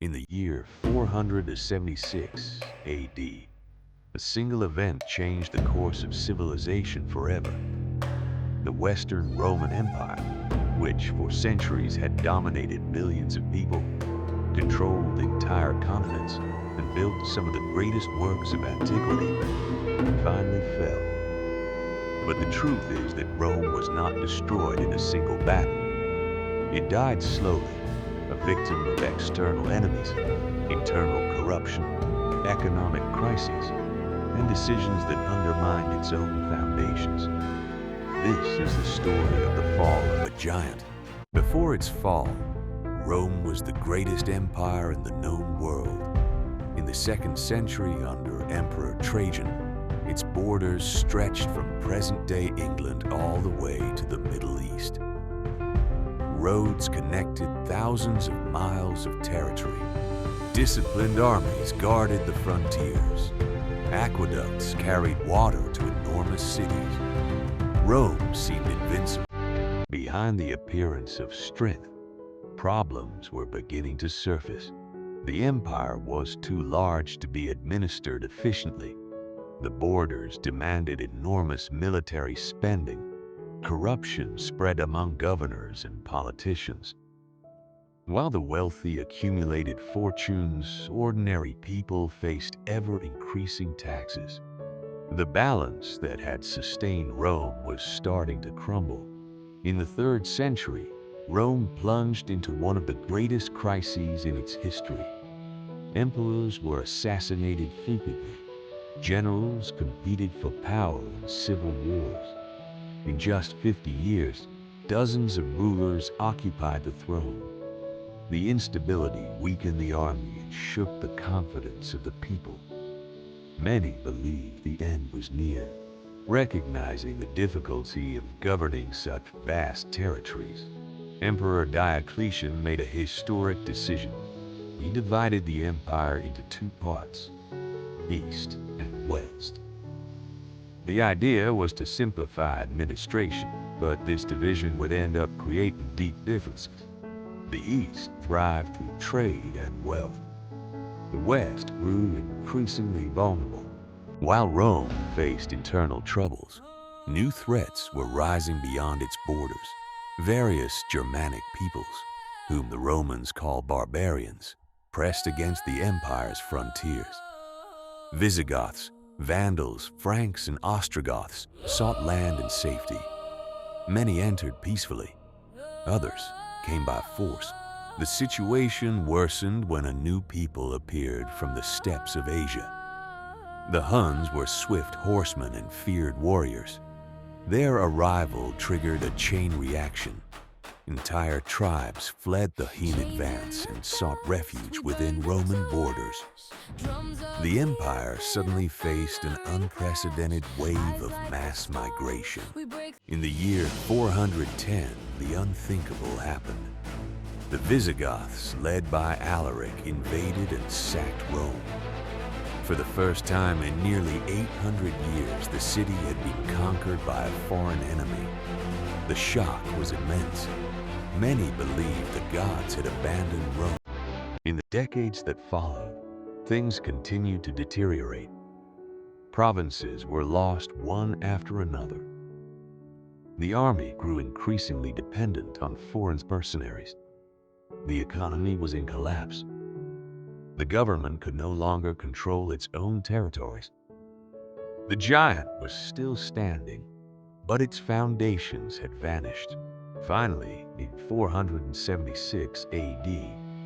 In the year 476 AD, a single event changed the course of civilization forever. The Western Roman Empire, which for centuries had dominated millions of people, controlled entire continents, and built some of the greatest works of antiquity, finally fell. But the truth is that Rome was not destroyed in a single battle. It died slowly, a victim of external enemies, internal corruption, economic crises, and decisions that undermined its own foundations. This is the story of the fall of a giant. Before its fall, Rome was the greatest empire in the known world. In the 2nd century under Emperor Trajan, its borders stretched from present-day England all the way to the Middle East. Roads connected thousands of miles of territory. Disciplined armies guarded the frontiers. Aqueducts carried water to enormous cities. Rome seemed invincible. Behind the appearance of strength, problems were beginning to surface. The empire was too large to be administered efficiently. The borders demanded enormous military spending. Corruption spread among governors and politicians. While the wealthy accumulated fortunes, ordinary people faced ever-increasing taxes. The balance that had sustained Rome was starting to crumble. In the 3rd century, Rome plunged into one of the greatest crises in its history. Emperors were assassinated frequently. Generals competed for power in civil wars. In just 50 years, dozens of rulers occupied the throne. The instability weakened the army and shook the confidence of the people. Many believed the end was near. Recognizing the difficulty of governing such vast territories, Emperor Diocletian made a historic decision. He divided the empire into 2 parts, East and West. The idea was to simplify administration, but this division would end up creating deep differences. The East thrived through trade and wealth. The West grew increasingly vulnerable. While Rome faced internal troubles, new threats were rising beyond its borders. Various Germanic peoples, whom the Romans called barbarians, pressed against the empire's frontiers. Visigoths, Vandals, Franks, and Ostrogoths sought land and safety. Many entered peacefully. Others came by force. The situation worsened when a new people appeared from the steppes of Asia. The Huns were swift horsemen and feared warriors. Their arrival triggered a chain reaction. Entire tribes fled the Hun advance and sought refuge within Roman borders. The empire suddenly faced an unprecedented wave of mass migration. In the year 410, the unthinkable happened. The Visigoths, led by Alaric, invaded and sacked Rome. For the first time in nearly 800 years, the city had been conquered by a foreign enemy. The shock was immense. Many believed the gods had abandoned Rome. In the decades that followed, things continued to deteriorate. Provinces were lost one after another. The army grew increasingly dependent on foreign mercenaries. The economy was in collapse. The government could no longer control its own territories. The giant was still standing, but its foundations had vanished. Finally, in 476 AD,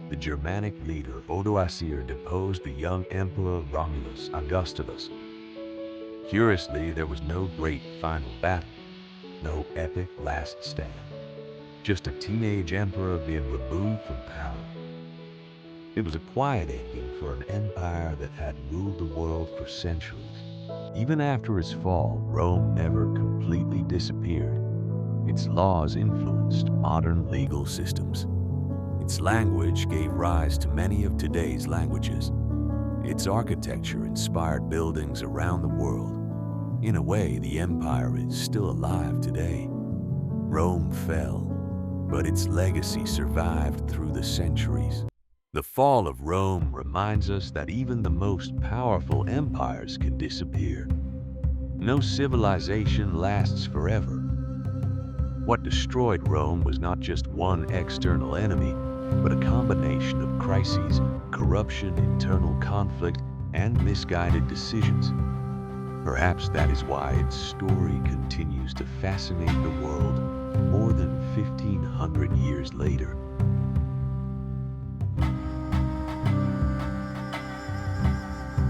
the Germanic leader Odoacer deposed the young emperor Romulus Augustulus. Curiously, there was no great final battle, no epic last stand, just a teenage emperor being removed from power. It was a quiet ending for an empire that had ruled the world for centuries. Even after its fall, Rome never completely disappeared. Its laws influenced modern legal systems. Its language gave rise to many of today's languages. Its architecture inspired buildings around the world. In a way, the empire is still alive today. Rome fell, but its legacy survived through the centuries. The fall of Rome reminds us that even the most powerful empires can disappear. No civilization lasts forever. What destroyed Rome was not just one external enemy, but a combination of crises, corruption, internal conflict, and misguided decisions. Perhaps that is why its story continues to fascinate the world more than 1,500 years later.